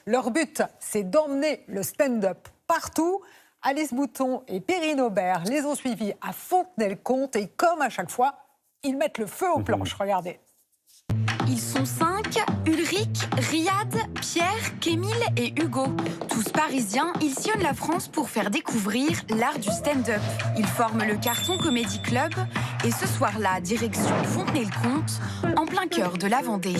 Leur but, c'est d'emmener le stand-up partout. Alice Bouton et Perrine Aubert les ont suivis à Fontenay-le-Comte et comme à chaque fois, ils mettent le feu aux planches. Regardez. Ils sont 5, Ulrich, Riyad, Pierre, Kémile et Hugo. Tous parisiens, ils sillonnent la France pour faire découvrir l'art du stand-up. Ils forment le Carton Comedy Club et ce soir-là, direction Fontenay-le-Comte, en plein cœur de la Vendée.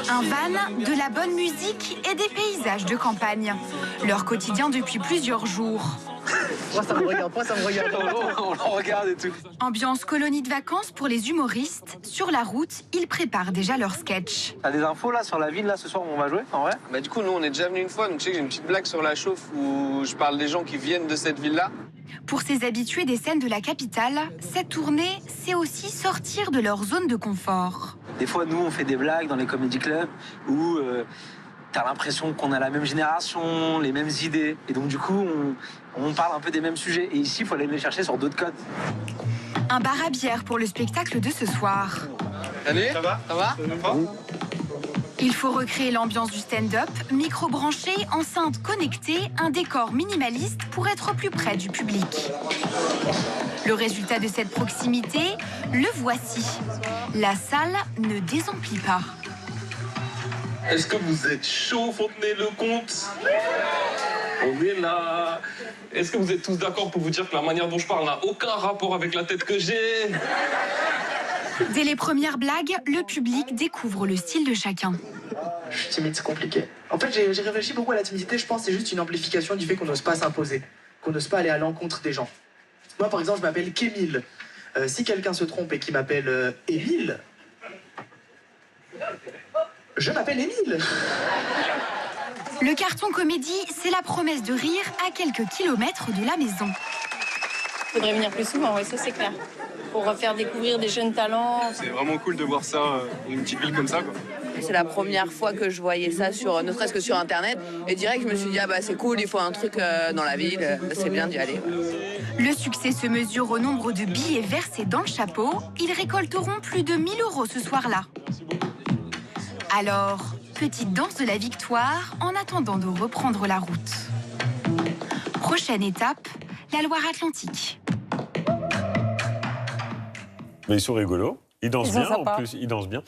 Un van, de la bonne musique et des paysages de campagne. Leur quotidien depuis plusieurs jours. Moi ça me regarde, on le regarde et tout. Ambiance colonie de vacances pour les humoristes. Sur la route, ils préparent déjà leur sketch. T'as des infos là sur la ville là ce soir où on va jouer en vrai? Bah du coup nous on est déjà venu une fois, donc je sais que j'ai une petite blague sur la chauffe où je parle des gens qui viennent de cette ville-là. Pour ces habitués des scènes de la capitale, cette tournée, c'est aussi sortir de leur zone de confort. Des fois nous on fait des blagues dans les comédie clubs où t'as l'impression qu'on a la même génération, les mêmes idées. Et donc du coup on parle un peu des mêmes sujets. Et ici il faut aller les chercher sur d'autres codes. Un bar à bière pour le spectacle de ce soir. Salut, Ça va? Ça va? Il faut recréer l'ambiance du stand-up, micro branché, enceinte connectée, un décor minimaliste pour être plus près du public. Le résultat de cette proximité, le voici. La salle ne désemplit pas. Est-ce que vous êtes chaud, Fontenay-le-Comte? On est là. Est-ce que vous êtes tous d'accord pour vous dire que la manière dont je parle n'a aucun rapport avec la tête que j'ai? Dès les premières blagues, le public découvre le style de chacun. Je suis timide, c'est compliqué. En fait, j'ai réfléchi beaucoup à la timidité. Je pense que c'est juste une amplification du fait qu'on n'ose pas s'imposer, qu'on n'ose pas aller à l'encontre des gens. Moi, par exemple, je m'appelle Kémile. Si quelqu'un se trompe et qu'il m'appelle Émile, je m'appelle Émile. Le Carton Comédie, c'est la promesse de rire à quelques kilomètres de la maison. Il faudrait venir plus souvent, oui, ça c'est clair. Pour faire découvrir des jeunes talents. C'est vraiment cool de voir ça dans une petite ville comme ça, quoi. C'est la première fois que je voyais ça, ne serait-ce que sur Internet. Et direct, je me suis dit, ah bah c'est cool, il faut un truc dans la ville, c'est bien d'y aller. Ouais. Le succès se mesure au nombre de billets versés dans le chapeau. Ils récolteront plus de 1 000 € ce soir-là. Alors, petite danse de la victoire en attendant de reprendre la route. Prochaine étape, la Loire-Atlantique. Mais ils sont rigolos, ils dansent bien, en sympas. plus, ils dansent bien.